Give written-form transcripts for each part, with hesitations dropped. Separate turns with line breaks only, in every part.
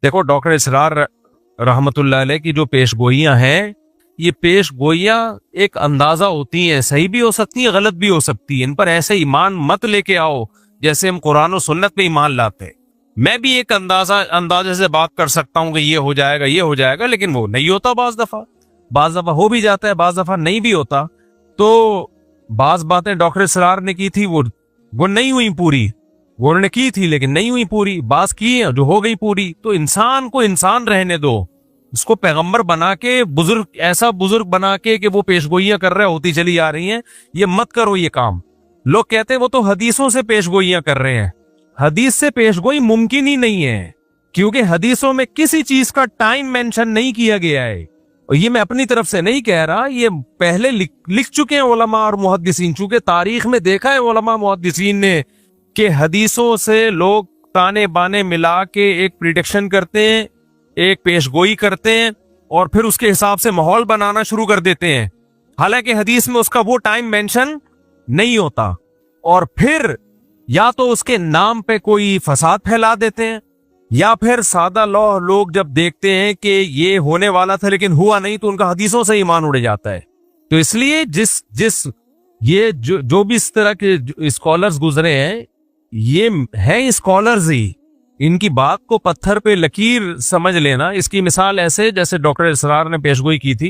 देखो डॉक्टर इसरार रहमतुल्लाह अलैह की जो पेशगोइयां हैं, ये पेशगोइयां एक अंदाजा होती हैं, सही भी हो सकती हैं, गलत भी हो सकती हैं। इन पर ऐसे ईमान मत लेके आओ जैसे हम कुरान और सुन्नत पे ईमान लाते हैं। मैं भी एक अंदाजे से बात कर सकता हूं कि ये हो जाएगा, लेकिन वो नहीं होता। बाज दफा हो भी जाता है, बाज दफा नहीं भी होता। तो बाज बातें डॉक्टर इसरार ने की थी, वो नहीं हुई पूरी। वो उन्होंने की थी लेकिन नहीं हुई पूरी। बात की है जो हो गई पूरी। तो इंसान को इंसान रहने दो, उसको पैगंबर बना के ऐसा बुजुर्ग बना के कि वो पेशगोइयां कर रहे होती चली आ रही हैं, ये मत करो ये काम। लोग कहते हैं वो तो हदीसों से पेशगोइयां कर रहे हैं। हदीस से पेशगोई मुमकिन ही नहीं है, क्योंकि हदीसों में किसी चीज का टाइम मेंशन नहीं किया गया है। और ये मैं अपनी तरफ से नहीं कह रहा, ये पहले लिख चुके हैं उलमा और मुहद्दिसीन। चूंकि तारीख में देखा है उलमा मुहद्दिसीन ने कि हदीसों से लोग ताने बाने मिला के एक प्रिडिक्शन करते हैं, एक पेशगोई करते हैं, और फिर उसके हिसाब से माहौल बनाना शुरू कर देते हैं। हालांकि हदीस में उसका वो टाइम मेंशन नहीं होता। और फिर या तो उसके नाम पे कोई फसाद फैला देते हैं, या फिर सादा लोग जब देखते हैं कि ये होने वाला था लेकिन हुआ नहीं, तो उनका हदीसों से ईमान उड़ जाता है। तो इसलिए ये जो भी इस तरह के स्कॉलर्स गुजरे हैं, ये हैं स्कॉलर्स ही। इनकी बात को पत्थर पे लकीर समझ लेना। इसकी मिसाल ऐसे जैसे डॉक्टर इसरार ने पेशगोई की थी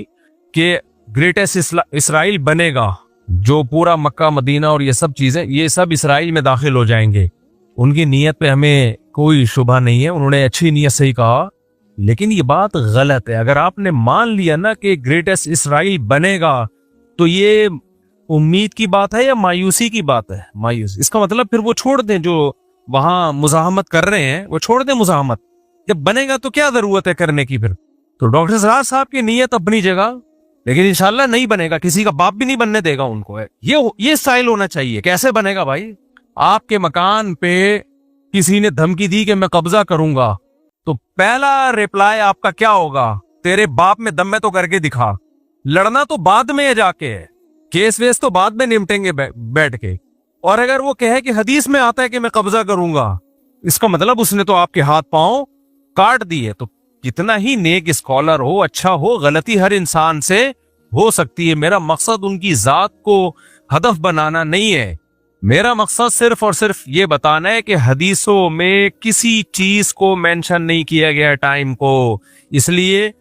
कि ग्रेटेस्ट इसराइल बनेगा, जो पूरा मक्का मदीना और ये सब चीजें, ये सब इसराइल में दाखिल हो जाएंगे। उनकी नीयत पे हमें कोई शुबा नहीं है, उन्होंने अच्छी नीयत से ही कहा, लेकिन ये बात गलत है। अगर आपने मान लिया ना कि ग्रेटेस्ट इसराइल बनेगा, तो ये उम्मीद की बात है या मायूसी की बात है? मायूसी। इसका मतलब फिर वो छोड़ दें, जो वहां मुजाहमत कर रहे हैं वो छोड़ दें मुजाहमत। जब बनेगा तो क्या जरूरत है करने की फिर? तो डॉक्टर इसरार साहब की नीयत अपनी जगह, लेकिन इंशाल्लाह नहीं बनेगा, किसी का बाप भी नहीं बनने देगा उनको। ये स्टाइल होना चाहिए। कैसे बनेगा भाई? आपके मकान पे किसी ने धमकी दी कि मैं कब्जा करूंगा, तो पहला रिप्लाई आपका क्या होगा? तेरे बाप में दम में तो करके दिखा। लड़ना तो बाद में है, जाके केस वेस तो बाद में निपटेंगे बैठ के। और अगर वो कहे कि हदीस में आता है कि मैं कब्जा करूंगा, इसका मतलब उसने तो आपके हाथ पांव काट दिए। तो कितना ही नेक स्कॉलर हो, अच्छा हो, गलती हर इंसान से हो सकती है। मेरा मकसद उनकी जात को हदफ बनाना नहीं है। मेरा मकसद सिर्फ और सिर्फ ये बताना है कि हदीसों में किसी चीज को मेंशन नहीं किया गया टाइम को। इसलिए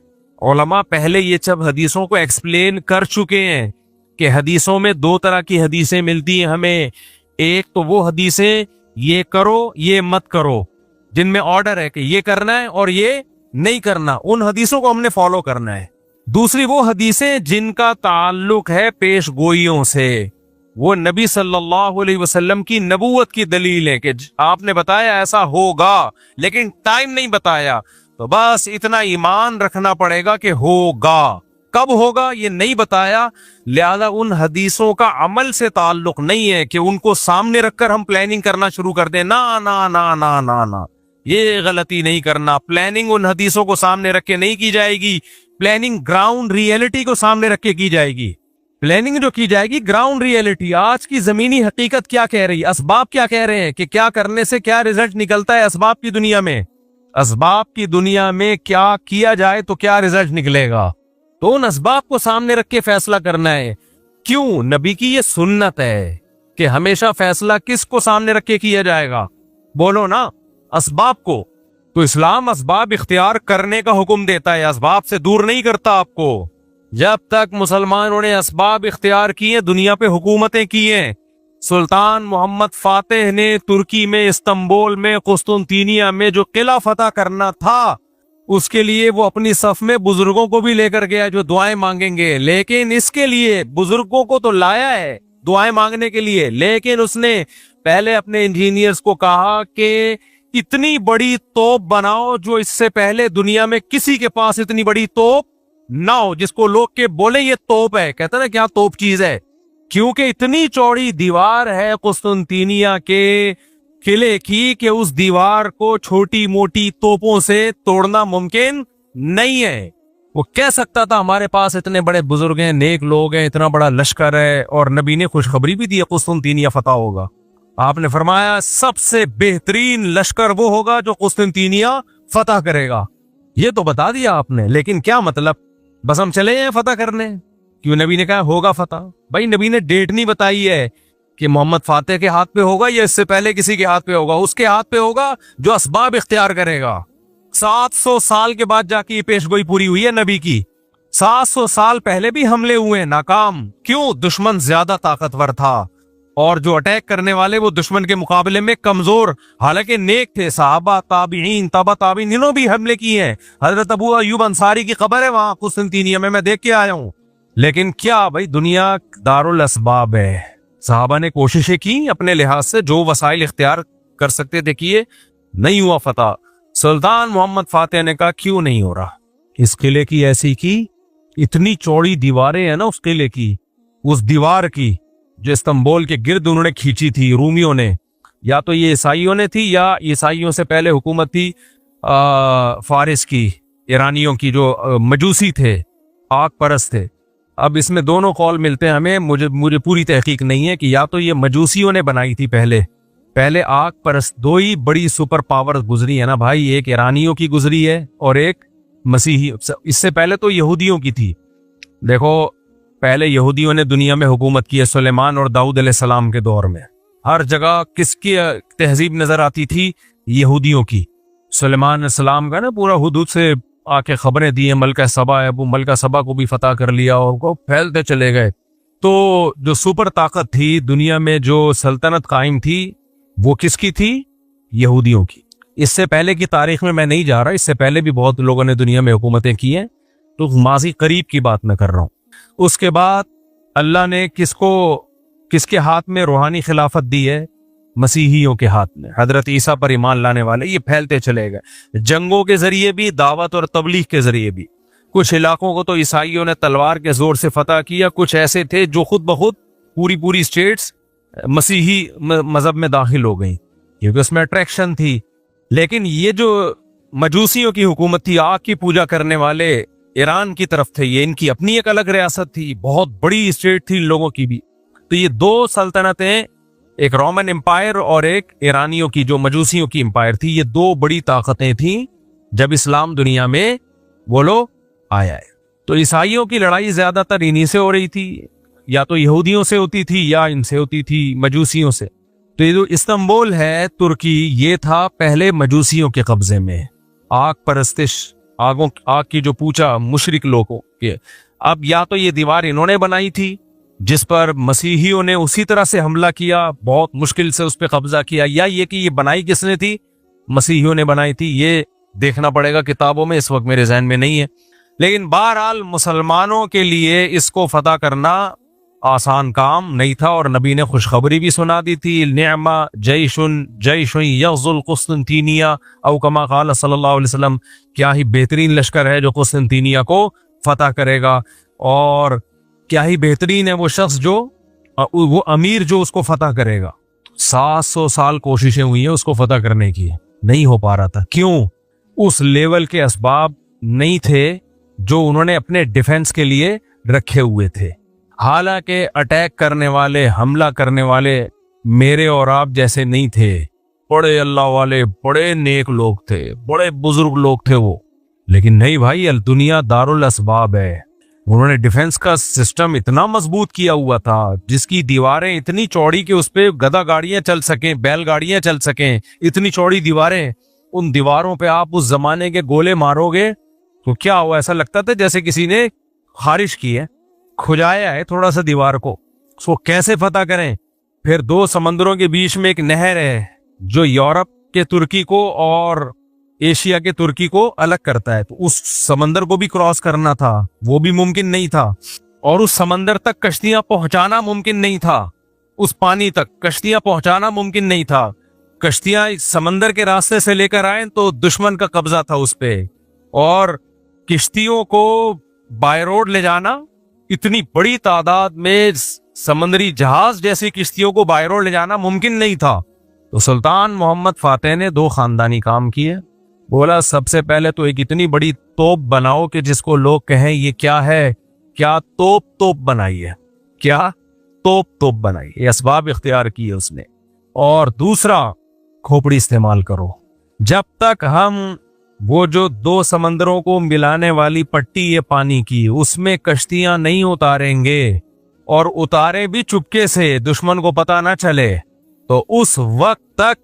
उलमा पहले ये सब हदीसों को एक्सप्लेन कर चुके हैं कि हदीसों में दो तरह की हदीसें मिलती हैं हमें। एक तो वो हदीसें ये करो ये मत करो, जिनमें ऑर्डर है कि ये करना है और ये नहीं करना, उन हदीसों को हमने फॉलो करना है। दूसरी वो हदीसें जिनका ताल्लुक है पेशगोइयों से, वो नबी सल्लल्लाहु अलैहि वसल्लम की नबूवत की दलील है कि आपने बताया ऐसा होगा लेकिन टाइम नहीं बताया, तो बस इतना ईमान रखना पड़ेगा कि होगा। कब होगा ये नहीं बताया, लिहाजा उन हदीसों का अमल से ताल्लुक नहीं है कि उनको सामने रखकर हम प्लानिंग करना शुरू कर दें। ना ना ना ना ना ना, ये गलती नहीं करना। प्लानिंग उन हदीसों को सामने रख के नहीं की जाएगी, प्लानिंग ग्राउंड रियलिटी को सामने रख के की जाएगी। प्लानिंग जो की जाएगी ग्राउंड रियलिटी, आज की जमीनी हकीकत क्या कह रही है, असबाब क्या कह रहे हैं कि क्या करने से क्या रिजल्ट निकलता है असबाब की दुनिया में। असबाब की दुनिया में क्या किया जाए तो क्या रिजल्ट निकलेगा, तो उन असबाब को सामने रख के फैसला करना है। क्यों? नबी की ये सुन्नत है कि हमेशा फैसला किसको सामने रख के किया जाएगा? बोलो ना, असबाब को। तो इस्लाम असबाब इख्तियार करने का हुक्म देता है, असबाब से दूर नहीं करता आपको। जब तक मुसलमानों ने असबाब इख्तियार किए, दुनिया पे हुकूमतें की हैं। सुल्तान मोहम्मद फातिह ने तुर्की में, इस्तांबुल में, कुस्तुनतीनिया में जो किला फतह करना था, उसके लिए वो अपनी सफ में बुजुर्गों को भी लेकर गया जो दुआएं मांगेंगे। लेकिन इसके लिए बुजुर्गों को तो लाया है दुआएं मांगने के लिए, लेकिन उसने पहले अपने इंजीनियर्स को कहा कि इतनी बड़ी तोप बनाओ जो इससे पहले दुनिया में किसी के पास इतनी बड़ी तोप ना हो, जिसको लोग के बोले ये तोप है। कहते ना क्या तोप चीज है, क्योंकि इतनी चौड़ी दीवार है कुस्तुनतीनिया के किले की कि उस दीवार को छोटी मोटी तोपों से तोड़ना मुमकिन नहीं है। वो कह सकता था हमारे पास इतने बड़े बुजुर्ग हैं, नेक लोग हैं, इतना बड़ा लश्कर है, और नबी ने खुशखबरी भी दी कुस्तुनतीनिया फतह होगा। आपने फरमाया सबसे बेहतरीन लश्कर वो होगा जो कुस्तुनतीनिया فتح کرے گا. یہ تو بتا دیا آپ نے, لیکن کیا مطلب؟ بس ہم چلے ہیں فتح کرنے. کیوں نبی نے کہا ہوگا فتح؟ بھائی نبی نے ڈیٹ نہیں بتائی ہے کہ محمد فاتح کے ہاتھ پہ ہوگا یا اس سے پہلے کسی کے ہاتھ پہ ہوگا. اس کے ہاتھ پہ ہوگا جو اسباب اختیار کرے گا. 700 سال کے بعد جا کے یہ پیش گوئی پوری ہوئی ہے نبی کی. 700 سال پہلے بھی حملے ہوئے ناکام. کیوں؟ دشمن زیادہ طاقتور تھا اور جو اٹیک کرنے والے وہ دشمن کے مقابلے میں کمزور, حالانکہ نیک تھے. صحابہ, تابعین, تبع تابعین, انہوں بھی حملے کیے ہیں. حضرت ابو ایوب انصاری کی قبر ہے وہاں قسطنطینیہ میں دیکھ کے آیا ہوں. لیکن کیا بھائی, دنیا دارالاسباب ہے. صحابہ نے کوششیں کی اپنے لحاظ سے, جو وسائل اختیار کر سکتے تھے کیے, نہیں ہوا فتح. سلطان محمد فاتح نے کہا کیوں نہیں ہو رہا؟ اس قلعے کی ایسی کی, اتنی چوڑی دیواریں ہیں نا اس قلعے کی, اس دیوار کی جو استنبول کے گرد انہوں نے کھینچی تھی رومیوں نے, یا تو یہ عیسائیوں نے تھی یا عیسائیوں سے پہلے حکومت تھی فارس کی, ایرانیوں کی, جو مجوسی تھے, آگ پرست تھے. اب اس میں دونوں قول ملتے ہیں ہمیں, مجھے پوری تحقیق نہیں ہے کہ یا تو یہ مجوسیوں نے بنائی تھی پہلے آگ پرست. دو ہی بڑی سپر پاور گزری ہے نا بھائی, ایک ایرانیوں کی گزری ہے اور ایک مسیحی. اس سے پہلے تو یہودیوں کی تھی. دیکھو پہلے یہودیوں نے دنیا میں حکومت کی ہے سلیمان اور داؤد علیہ السلام کے دور میں. ہر جگہ کس کی تہذیب نظر آتی تھی؟ یہودیوں کی. سلیمان علیہ السلام کا نا پورا حدود سے آ کے خبریں دی ہیں. ملکہ سبا ہے, وہ ملکہ سبا کو بھی فتح کر لیا اور کو پھیلتے چلے گئے. تو جو سپر طاقت تھی دنیا میں, جو سلطنت قائم تھی, وہ کس کی تھی؟ یہودیوں کی. اس سے پہلے کی تاریخ میں نہیں جا رہا, اس سے پہلے بھی بہت لوگوں نے دنیا میں حکومتیں کی ہیں, تو ماضی قریب کی بات میں کر رہا ہوں. اس کے بعد اللہ نے کس کے ہاتھ میں روحانی خلافت دی ہے؟ مسیحیوں کے ہاتھ میں. حضرت عیسیٰ پر ایمان لانے والے یہ پھیلتے چلے گئے, جنگوں کے ذریعے بھی, دعوت اور تبلیغ کے ذریعے بھی. کچھ علاقوں کو تو عیسائیوں نے تلوار کے زور سے فتح کیا, کچھ ایسے تھے جو خود بخود پوری اسٹیٹس مسیحی مذہب میں داخل ہو گئیں کیونکہ اس میں اٹریکشن تھی. لیکن یہ جو مجوسیوں کی حکومت تھی, آگ کی پوجا کرنے والے ایران کی طرف تھے, یہ ان کی اپنی ایک الگ ریاست تھی, بہت بڑی اسٹیٹ تھی ان لوگوں کی بھی. تو یہ دو سلطنتیں, ایک رومن امپائر اور ایک ایرانیوں کی جو مجوسیوں کی امپائر تھی, یہ دو بڑی طاقتیں تھیں جب اسلام دنیا میں بولو آیا ہے. تو عیسائیوں کی لڑائی زیادہ تر انہی سے ہو رہی تھی, یا تو یہودیوں سے ہوتی تھی یا ان سے ہوتی تھی مجوسیوں سے. تو یہ جو استنبول ہے ترکی, یہ تھا پہلے مجوسیوں کے قبضے میں. آگ پرستش, آگ کی جو پوجا مشرک لوگوں کے. اب یا تو یہ دیوار انہوں نے بنائی تھی جس پر مسیحیوں نے اسی طرح سے حملہ کیا, بہت مشکل سے اس پہ قبضہ کیا, یا یہ کہ یہ بنائی کس نے تھی؟ مسیحیوں نے بنائی تھی. یہ دیکھنا پڑے گا کتابوں میں, اس وقت میرے ذہن میں نہیں ہے. لیکن بہرحال مسلمانوں کے لیے اس کو فتح کرنا آسان کام نہیں تھا, اور نبی نے خوشخبری بھی سنا دی تھی, نعم جیش یغزو القسطنطینیہ او کما قال صلی اللہ علیہ وسلم, کیا ہی بہترین لشکر ہے جو قسطنطینیہ کو فتح کرے گا, اور کیا ہی بہترین ہے وہ شخص جو, وہ امیر جو اس کو فتح کرے گا. 700 سال کوششیں ہوئی ہیں اس کو فتح کرنے کی, نہیں ہو پا رہا تھا. کیوں؟ اس لیول کے اسباب نہیں تھے جو انہوں نے اپنے ڈیفنس کے لیے رکھے ہوئے تھے. حالانکہ اٹیک کرنے والے, حملہ کرنے والے میرے اور آپ جیسے نہیں تھے, بڑے اللہ والے, بڑے نیک لوگ تھے, بڑے بزرگ لوگ تھے وہ. لیکن نہیں بھائی, الدنیا دارالاسباب ہے. انہوں نے ڈیفنس کا سسٹم اتنا مضبوط کیا ہوا تھا, جس کی دیواریں اتنی چوڑی کہ اس پہ گدا گاڑیاں چل سکیں, بیل گاڑیاں چل سکیں, اتنی چوڑی دیواریں. ان دیواروں پہ آپ اس زمانے کے گولے مارو گے تو کیا ہوا, ایسا لگتا تھا جیسے کسی نے خارش کی ہے, کھجایا ہے تھوڑا سا دیوار کو. اس کو کیسے فتح کریں؟ پھر دو سمندروں کے بیچ میں ایک نہر ہے جو یورپ کے ترکی کو اور ایشیا کے ترکی کو الگ کرتا ہے, تو اس سمندر کو بھی کراس کرنا تھا, وہ بھی ممکن نہیں تھا. اور اس سمندر تک کشتیاں پہنچانا ممکن نہیں تھا, اس پانی تک کشتیاں پہنچانا ممکن نہیں تھا. کشتیاں سمندر کے راستے سے لے کر آئیں تو دشمن کا قبضہ تھا اس پہ, اور کشتیوں کو بائی روڈ لے جانا, اتنی بڑی تعداد میں سمندری جہاز جیسی کشتیوں کو بائی روڈ لے جانا ممکن نہیں تھا. تو سلطان محمد فاتح نے دو خاندانی کام کیے. بولا سب سے پہلے تو ایک اتنی بڑی توپ بناؤ کہ جس کو لوگ کہیں یہ کیا ہے, کیا توپ بنائی ہے, کیا توپ بنائی. یہ اسباب اختیار کیے اس نے. اور دوسرا, کھوپڑی استعمال کرو. جب تک ہم वो जो 2 समंदरों को मिलाने वाली पट्टी ये पानी की, उसमें कश्तियां नहीं उतारेंगे, और उतारे भी चुपके से, दुश्मन को पता ना चले, तो उस वक्त तक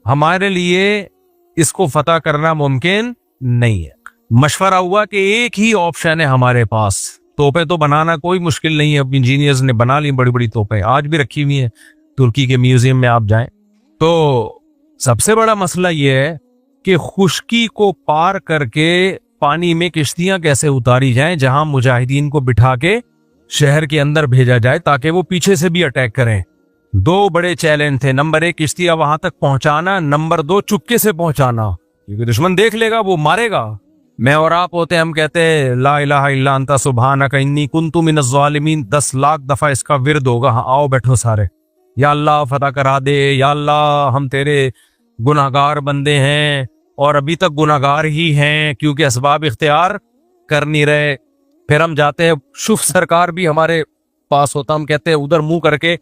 हमारे लिए इसको फतह करना मुमकिन नहीं है। मशवरा हुआ कि एक ही ऑप्शन है हमारे पास, तोपें तो बनाना कोई मुश्किल नहीं है, अब इंजीनियर्स ने बना ली बड़ी बड़ी तोपें, आज भी रखी हुई हैं तुर्की के म्यूजियम में आप जाएं। तो सबसे बड़ा मसला यह है कि खुश्की को पार करके पानी में किश्तियां कैसे उतारी जाएं, जहां मुजाहिदीन को बिठा के शहर के अंदर भेजा जाए ताकि वो पीछे से भी अटैक करें। 2 बड़े चैलेंज थे, नंबर 1 किश्तियां वहां तक पहुंचाना, नंबर 2 चुपके से पहुंचाना, क्योंकि दुश्मन देख लेगा, वो मारेगा। मैं और आप होते, हम कहते ला इलाहा इल्ला अंता सुब्हानका इन्नी कुन्तु मिनज़ ज़ालिमीन, 10 लाख दफा इसका विर्द होगा। हाँ, आओ बैठो सारे, या अल्लाह फतह करा दे, या अल्लाह हम तेरे गुनाहगार बंदे हैं और अभी तक गुनाहगार ही हैं क्योंकि असबाब इख्तियार कर नहीं रहे। फिर हम जाते हैं, शुफ सरकार भी हमारे पास होता, हम कहते हैं उधर मुंह करके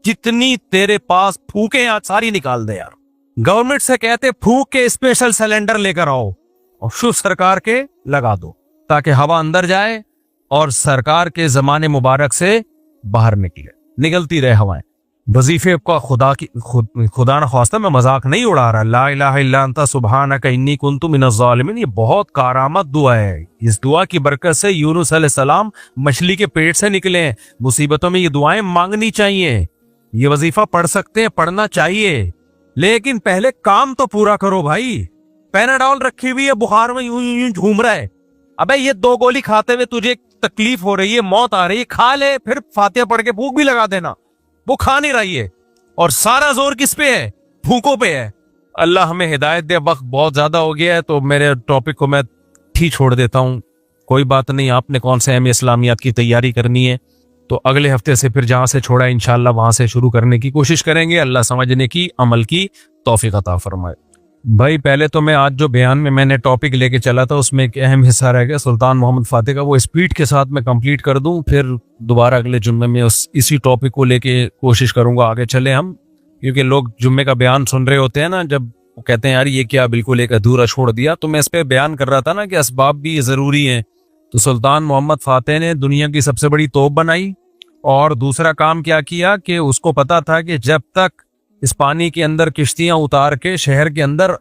जितनी तेरे पास फूके आज सारी निकाल दे यार। गवर्नमेंट से कहते फूक के स्पेशल सिलेंडर लेकर आओ और शुफ सरकार के लगा दो ताकि हवा अंदर जाए और सरकार के जमाने मुबारक से बाहर निकलती रहे हवाएं। वजीफे का खुदा न ख्वास्ता मैं मजाक नहीं उड़ा रहा। ला इलाहा इल्ला अंता सुब्हानका इन्नी कुन्तु मिनज़ ज़ालिमीन, ये बहुत कारामत दुआ है। इस दुआ की बरकत से यूनुस अलैहिस्सलाम मछली के पेट से निकले। मुसीबतों में ये दुआएं मांगनी चाहिए, ये वजीफा पढ़ सकते हैं, पढ़ना चाहिए, लेकिन पहले काम तो पूरा करो भाई। पैनाडॉल रखी हुई है, बुखार में यूं यूं झूम रहा है, अबे ये 2 गोली खाते हुए तुझे तकलीफ हो रही है, मौत आ रही है, खा ले, फिर फातिहा पढ़ के भूख भी लगा देना। वो खा नहीं रही है और सारा जोर किस पे है? भूखों पे है। अल्लाह हमें हिदायत दे। वक्त बहुत ज्यादा हो गया है तो मेरे टॉपिक को मैं ठीक छोड़ देता हूँ। कोई बात नहीं, आपने कौन से एम इस्लामियात की तैयारी करनी है तो अगले हफ्ते से फिर जहां से छोड़ा इंशाल्लाह वहां से शुरू करने की कोशिश करेंगे। अल्लाह समझने की, अमल की तौफीक अता फरमाए। भाई पहले तो मैं आज जो बयान में मैंने टॉपिक लेके चला था उसमें एक अहम हिस्सा रह गया सुल्तान मोहम्मद फातिह का, वो स्पीड के साथ मैं कंप्लीट कर दूं, फिर दोबारा अगले जुम्मे में इसी टॉपिक को लेके कोशिश करूंगा आगे चले हम, क्योंकि लोग जुम्मे का बयान सुन रहे होते हैं ना, जब वो कहते हैं यार ये क्या बिल्कुल एक अधूरा छोड़ दिया। तो मैं इस पे बयान कर रहा था ना कि असबाब भी जरूरी हैं। तो सुल्तान मोहम्मद फातिह ने दुनिया की सबसे बड़ी तोप बनाई और दूसरा काम क्या किया कि उसको पता था कि जब तक इस पानी के अंदर किश्तियां उतार के शहर के अंदर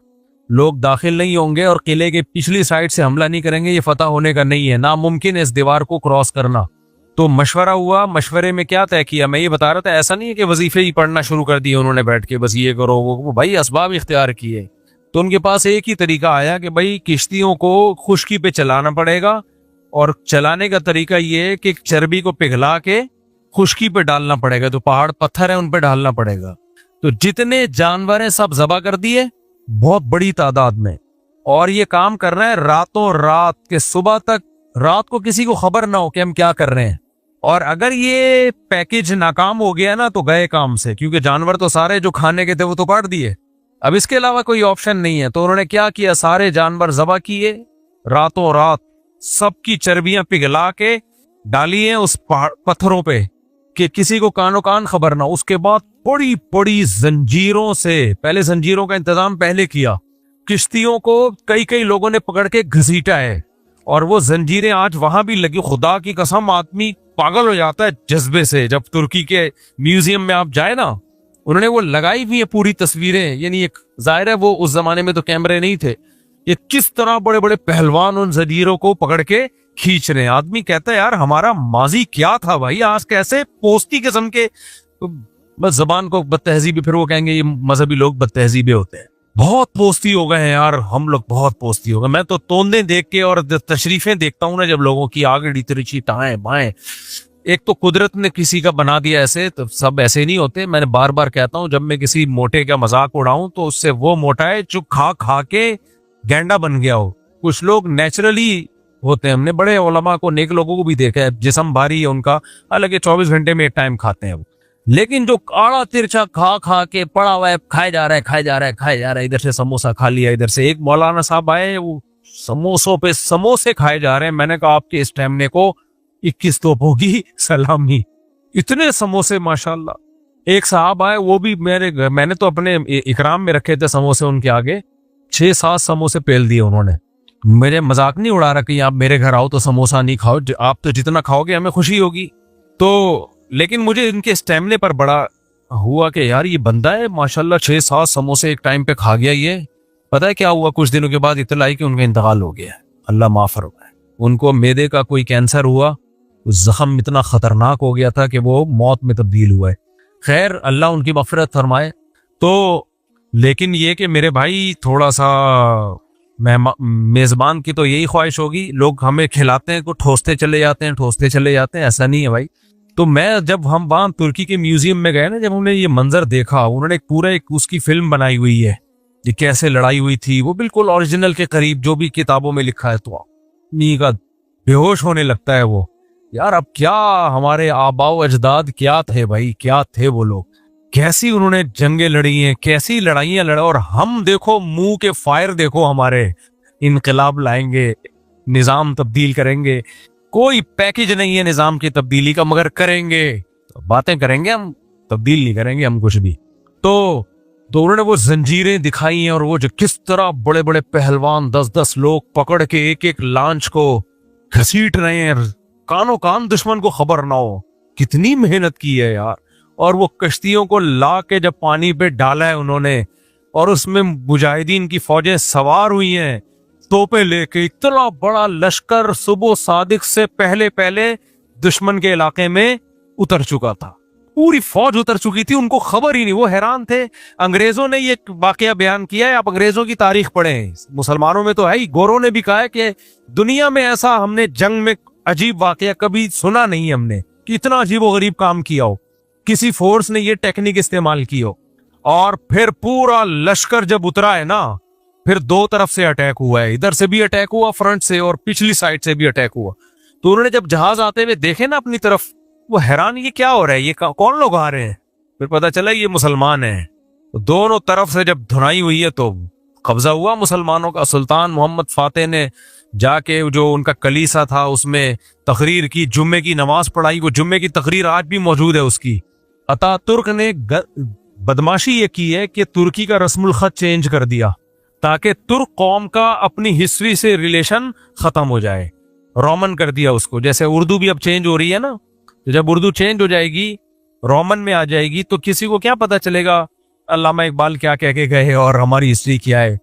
लोग दाखिल नहीं होंगे और किले के पिछली साइड से हमला नहीं करेंगे, ये फतह होने का नहीं है, नामुमकिन है इस दीवार को क्रॉस करना। तो मशवरा हुआ, मशवरे में क्या तय किया मैं ये बता रहा था। ऐसा नहीं है कि वजीफे ही पढ़ना शुरू कर दिए उन्होंने बैठ के, बस ये करो वो भाई असबाब इख्तियार किए। तो उनके पास एक ही तरीका आया कि भाई किश्तियों को खुश्की पे चलाना पड़ेगा, और चलाने का तरीका ये है कि चर्बी को पिघला के खुश्की पे डालना पड़ेगा, जो पहाड़ पत्थर है उन पे डालना पड़ेगा। तो जितने जानवर हैं सब ज़बा कर दिए बहुत बड़ी तादाद में, और ये काम कर रहे हैं रातों रात के सुबह तक, रात को किसी को खबर ना हो कि हम क्या कर रहे हैं। और अगर ये पैकेज नाकाम हो गया ना तो गए काम से, क्योंकि जानवर तो सारे जो खाने के थे वो तो काट दिए, अब इसके अलावा कोई ऑप्शन नहीं है। तो उन्होंने क्या किया, सारे जानवर ज़बा किए, रातों रात सबकी चर्बियां पिघला के डाली हैं उस पत्थरों पे कि किसी को कानो कान खबर ना। उसके बाद बड़ी बड़ी जंजीरों से, पहले जंजीरों का इंतजाम पहले किया, किश्तियों को कई कई लोगों ने पकड़ के घसीटा है, और वो जंजीरें आज वहां भी लगी। खुदा की कसम आदमी पागल हो जाता है जज्बे से। जब तुर्की के म्यूजियम में आप जाए ना, उन्होंने वो लगाई हुई है पूरी तस्वीरें, यानी एक जाहिर है वो उस जमाने में तो कैमरे नहीं थे, ये किस तरह बड़े बड़े पहलवान उन जंजीरों को पकड़ के खींच रहे हैं। आदमी कहता है यार हमारा माजी क्या था भाई, आज कैसे पोस्ती किस्म के, तो बस जबान को बदतहजीबी, फिर वो कहेंगे ये मजहबी लोग बदतहजीबे होते हैं। बहुत पोस्ती हो गए हैं यार हम लोग, बहुत पोस्ती हो गए। मैं तो तोंदे देख के और तशरीफें देखता हूं ना जब लोगों की, आगे तिरछी टाएं बाएं। एक तो कुदरत ने किसी का बना दिया ऐसे, तो सब ऐसे नहीं होते। मैंने बार बार कहता हूं जब मैं किसी मोटे का मजाक उड़ाऊं तो उससे वो मोटा है जो खा खा के गैंडा बन गया हो। कुछ लोग नेचुरली होते हैं, हमने बड़े उलमा को, नेक लोगों को भी देखा है, जिस्म भारी है उनका, हालांकि 24 घंटे में एक टाइम खाते हैं वो, लेकिन जो काला तिरछा खा खा के पड़ा हुआ है, खाए जा रहा है, इधर से समोसा खा लिया, इधर से। एक मौलाना साहब आए, वो समोसों पे समोसे खाए जा रहे हैं। मैंने कहा आपके इस टाइम को 21 तोपों की सलामी, इतने समोसे माशाल्लाह। एक साहब आए, वो भी मैंने तो अपने इकराम में रखे थे समोसे, उनके आगे 6-7 समोसे पेल दिए उन्होंने। मेरे मजाक नहीं उड़ा रहा कि आप मेरे घर आओ तो समोसा नहीं खाओ, आप तो जितना खाओगे हमें खुशी होगी। तो लेकिन मुझे इनके स्टेमिने पर बड़ा हुआ कि यार ये बंदा है माशाल्लाह 6-7 समोसे एक टाइम पे खा गया ये। पता है क्या हुआ, कुछ दिनों के बाद इत्तला आई कि उनका इंतकाल हो गया, अल्लाह माफ फरमाए। उनको मेदे का कोई कैंसर हुआ, जख्म इतना खतरनाक हो गया था कि वो मौत में तब्दील हुआ है। खैर अल्लाह उनकी मगफिरत फरमाए। तो लेकिन ये कि मेरे भाई थोड़ा सा मेजबान की तो यही ख्वाहिश होगी, लोग हमें खिलाते हैं को ठोसते चले जाते हैं, ठोसते चले जाते हैं, ऐसा नहीं है भाई। तो मैं जब हम वहां तुर्की के म्यूजियम में गए ना, जब हमने ये मंजर देखा, उन्होंने एक पूरा एक उसकी फिल्म बनाई हुई है ये कैसे लड़ाई हुई थी, वो बिल्कुल ओरिजिनल के करीब जो भी किताबों में लिखा है। तो नी का बेहोश होने लगता है वो। यार अब क्या हमारे आबाओ अजदाद क्या थे भाई, क्या थे वो लोग, कैसी उन्होंने जंगें लड़ी हैं, कैसी लड़ाइयां लड़ा। और हम देखो मुंह के फायर देखो हमारे, इनकलाब लाएंगे, निजाम तब्दील करेंगे, कोई पैकेज नहीं है निजाम की तब्दीली का, मगर करेंगे, बातें करेंगे हम, तब्दील नहीं करेंगे हम कुछ भी। तो उन्होंने वो जंजीरें दिखाई हैं, और वो जो किस तरह बड़े बड़े पहलवान 10-10 लोग पकड़ के एक एक लांच को घसीट रहे हैं, कानों कान दुश्मन को खबर ना हो। कितनी मेहनत की है यार। और वो कश्तियों को ला के जब पानी पे डाला है उन्होंने, और उसमें मुजाहिदीन की फौजें सवार हुई हैं तोपे लेके, इतना बड़ा लश्कर सुबह सादिक से पहले पहले दुश्मन के इलाके में उतर चुका था, पूरी फौज उतर चुकी थी, उनको खबर ही नहीं, वो हैरान थे। अंग्रेजों ने ये वाकया बयान किया है, आप अंग्रेजों की तारीख पढ़ें, मुसलमानों में तो है ही, गोरों ने भी कहा है कि दुनिया में ऐसा हमने जंग में अजीब वाकया कभी सुना नहीं हमने, कि इतना अजीब व गरीब काम किया हो, किसी फोर्स ने ये टेक्निक इस्तेमाल की हो। और फिर पूरा लश्कर जब उतरा है ना, फिर दो तरफ से अटैक हुआ है, इधर से भी अटैक हुआ फ्रंट से, और पिछली साइड से भी अटैक हुआ। तो उन्होंने जब जहाज आते हुए देखे ना अपनी तरफ, वो हैरान, ये क्या हो रहा है, ये कौन लोग आ रहे हैं। फिर पता चला ये मुसलमान हैं। तो दोनों तरफ से जब धुनाई हुई है तो कब्जा हुआ मुसलमानों का। सुल्तान मोहम्मद फातेह ने जाके जो उनका कलीसा था उसमें तकरीर की, जुम्मे की नमाज पढ़ाई। वो जुम्मे की तकरीर आज भी मौजूद है उसकी। अतातुर्क ने बदमाशी ये की है कि तुर्की का रस्मुल खत चेंज कर दिया, ताकि तुर्क कौम का अपनी हिस्ट्री से रिलेशन खत्म हो जाए, रोमन कर दिया उसको। जैसे उर्दू भी अब चेंज हो रही है ना, तो जब उर्दू चेंज हो जाएगी, रोमन में आ जाएगी, तो किसी को क्या पता चलेगा अल्लामा इकबाल क्या कह के गए और हमारी हिस्ट्री क्या है।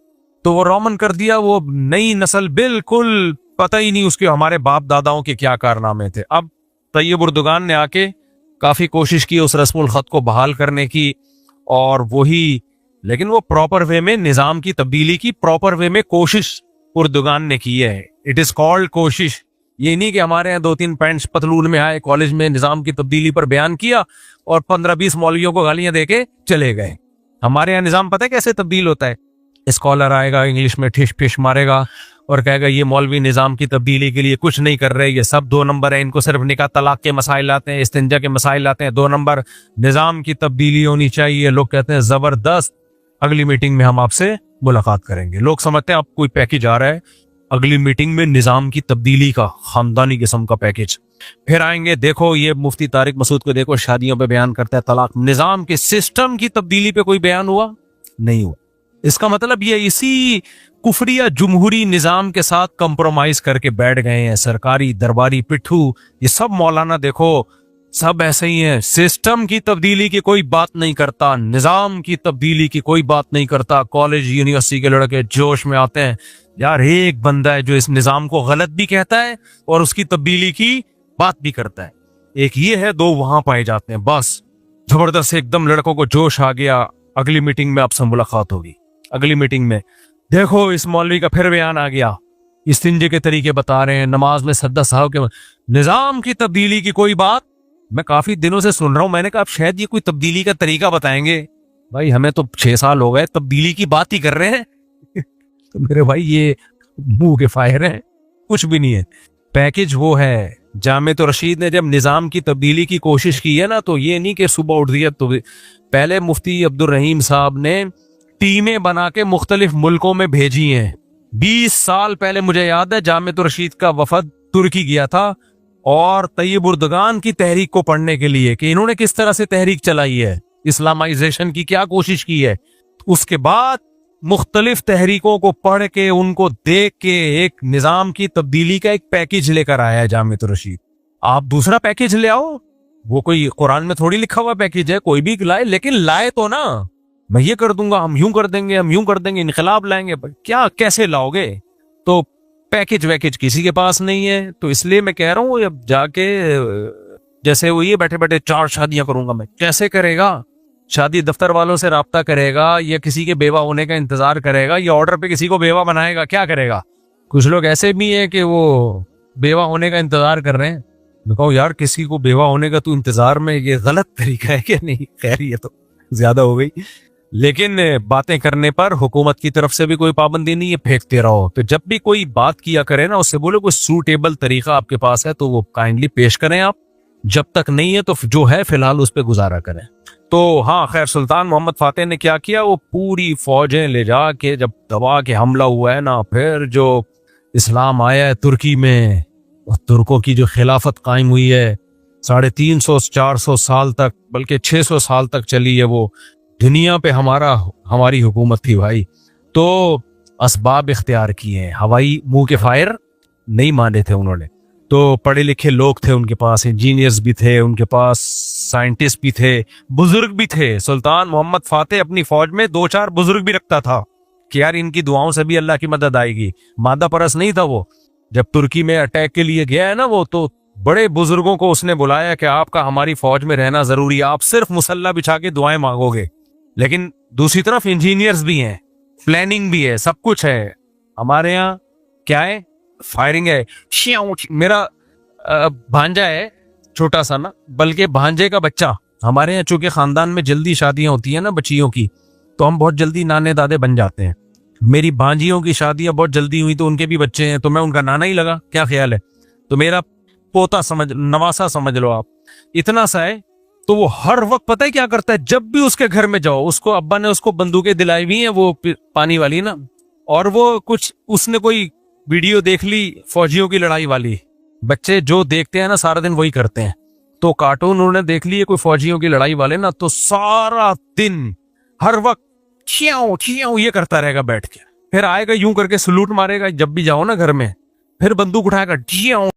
तो वो रोमन कर दिया, वो नई नस्ल बिल्कुल पता ही नहीं उसके हमारे बाप दादाओं के क्या कारनामे थे। अब तैयब उर्दुगान ने आके काफी कोशिश की उस रस्मुल खत को बहाल करने की, और वही, लेकिन वो प्रॉपर वे में निजाम की तब्दीली की प्रॉपर वे में कोशिश उर्दुगान ने की है। इट इज कॉल्ड कोशिश। ये नहीं कि हमारे यहाँ 2-3 पैंट्स पतलून में आए, कॉलेज में निजाम की तब्दीली पर बयान किया और 15-20 मौलवियों को गालियां देके चले गए। हमारे यहाँ निजाम पता है कैसे तब्दील होता है। स्कॉलर आएगा, इंग्लिश में ठिश फिश मारेगा और कहेगा ये मौलवी निजाम की तब्दीली के लिए कुछ नहीं कर रहे, ये सब 2 नंबर है, इनको सिर्फ निकाह तलाक के मसाइल आते हैं, इस्तिंजा के मसाइल आते हैं, 2 नंबर, निजाम की तब्दीली होनी चाहिए। लोग कहते हैं जबरदस्त, अगली मीटिंग में हम आपसे मुलाकात करेंगे। लोग समझते हैं आप कोई पैकेज आ रहा है, अगली मीटिंग में निजाम की तब्दीली का खानदानी किस्म का पैकेज। फिर आएंगे, देखो ये मुफ्ती तारिक मसूद को देखो, शादियों पे बयान करता है तलाक। निजाम के सिस्टम की तब्दीली पे कोई बयान हुआ नहीं हुआ। इसका मतलब ये इसी कुफरिया जुमहूरी निजाम के साथ कंप्रोमाइज करके बैठ गए हैं। सरकारी दरबारी पिट्ठू ये सब मौलाना देखो सब ऐसे ही हैं। सिस्टम की तब्दीली की कोई बात नहीं करता, निजाम की तब्दीली की कोई बात नहीं करता। कॉलेज यूनिवर्सिटी के लड़के जोश में आते हैं, यार एक बंदा है जो इस निजाम को गलत भी कहता है और उसकी तब्दीली की बात भी करता है। एक ये है, 2 वहां पाए जाते हैं। बस जबरदस्त एकदम लड़कों को जोश आ गया, अगली मीटिंग में आपसे मुलाकात होगी। अगली मीटिंग में देखो इस मौलवी का फिर बयान आ गया, इस्तिंजे के तरीके बता रहे हैं, नमाज में सद्दा साहब के, निजाम की तब्दीली की कोई बात। मैं काफी दिनों से सुन रहा हूं, मैंने कहा आप शायद ये कोई तब्दीली का तरीका बताएंगे। भाई हमें तो 6 साल हो गए तब्दीली की बात ही कर रहे हैं। तो मेरे भाई ये मुंह के फायर हैं, कुछ भी नहीं है। पैकेज वो है, जामे तो रशीद ने जब निजाम की तब्दीली की कोशिश की है ना, तो ये नहीं कि सुबह उठ दिया। तो पहले मुफ्ती अब्दुल रहीम साहब ने टीमें बना के मुख्तलिफ मुल्कों में भेजी हैं। 20 साल पहले मुझे याद है जामे तो रशीद का वफद तुर्की गया था, और तैयब उर्दुगान की तहरीक को पढ़ने के लिए कि इन्होंने किस तरह से तहरीक चलाई है, इस्लामाइजेशन की क्या कोशिश की है। उसके बाद मुख्तलिफ तहरीकों को पढ़ के उनको देख के एक निज़ाम की तब्दीली का एक पैकेज लेकर आया है जामित रशीद। आप दूसरा पैकेज ले आओ, वो कोई कुरान में थोड़ी लिखा हुआ पैकेज है, कोई भी लाए, लेकिन लाए तो ना, मैं ये कर दूंगा, हम यूं कर देंगे, हम यूं कर देंगे, इनकलाब लाएंगे, क्या कैसे लाओगे? तो पैकेज वैकेज किसी के पास नहीं है। तो इसलिए मैं कह रहा हूँ अब जाके जैसे वो ये बैठे बैठे 4 शादियां करूंगा, मैं कैसे करेगा? शादी दफ्तर वालों से राब्ता करेगा या किसी के बेवा होने का इंतजार करेगा या ऑर्डर पे किसी को बेवा बनाएगा, क्या करेगा? कुछ लोग ऐसे भी हैं कि वो बेवा होने का इंतजार कर रहे हैं। मैं कहूँ यार किसी को बेवा होने का तू इंतजार में, ये गलत तरीका है कि नहीं? खैर ये तो ज्यादा हो गई, लेकिन बातें करने पर हुकूमत की तरफ से भी कोई पाबंदी नहीं है, फेंकते रहो। तो जब भी कोई बात किया करे ना, उससे बोलो कोई सूटेबल तरीका आपके पास है तो वो काइंडली पेश करें आप, जब तक नहीं है तो जो है फिलहाल उस पर गुजारा करें। तो हाँ खैर, सुल्तान मोहम्मद फातेह ने क्या किया, वो पूरी फौजें ले जा के जब दबा के हमला हुआ है ना, फिर जो इस्लाम आया है तुर्की में, तुर्कों की जो खिलाफत कायम हुई है 350-400 साल तक, बल्कि 600 साल तक चली है, वो दुनिया पे हमारी हुकूमत थी भाई। तो असबाब इख्तियार किए हैं, हवाई मुंह के फायर नहीं माने थे उन्होंने। तो पढ़े लिखे लोग थे उनके पास, इंजीनियर्स भी थे उनके पास, साइंटिस्ट भी थे, बुजुर्ग भी थे। सुल्तान मोहम्मद फातेह अपनी फौज में 2-4 बुजुर्ग भी रखता था कि यार इनकी दुआओं से भी अल्लाह की मदद आएगी। मादा परस नहीं था वो। जब तुर्की में अटैक के लिए गया है ना वो, तो बड़े बुजुर्गों को उसने बुलाया कि आपका हमारी फौज में रहना जरूरी है, आप सिर्फ मुसल्ला बिछा के दुआएं मांगोगे। लेकिन दूसरी तरफ इंजीनियर्स भी हैं, प्लानिंग भी है, सब कुछ है। हमारे यहाँ क्या है, फायरिंग है। मेरा भांजा है छोटा सा ना, बल्कि भांजे का बच्चा। हमारे यहाँ चूंकि खानदान में जल्दी शादियां होती है ना बच्चियों की, तो हम बहुत जल्दी नाने दादे बन जाते हैं। मेरी भांजियों की शादियां बहुत जल्दी हुई तो उनके भी बच्चे हैं, तो मैं उनका नाना ही लगा। क्या ख्याल है? तो मेरा पोता नवासा समझ लो आप, इतना सा है। तो वो हर वक्त पता है क्या करता है, जब भी उसके घर में जाओ, उसको अब्बा ने उसको बंदूकें दिलाई हुई हैं वो पानी वाली ना, और वो कुछ उसने कोई वीडियो देख ली फौजियों की लड़ाई वाली। बच्चे जो देखते हैं ना सारा दिन वही करते हैं। तो कार्टून उन्होंने देख लिए कोई फौजियों की लड़ाई वाले ना, तो सारा दिन हर वक्त चियाओ चियाओ ये करता रहेगा बैठ के। फिर आएगा यूं करके सलूट मारेगा जब भी जाओ ना घर में, फिर बंदूक उठाएगा, चियाओ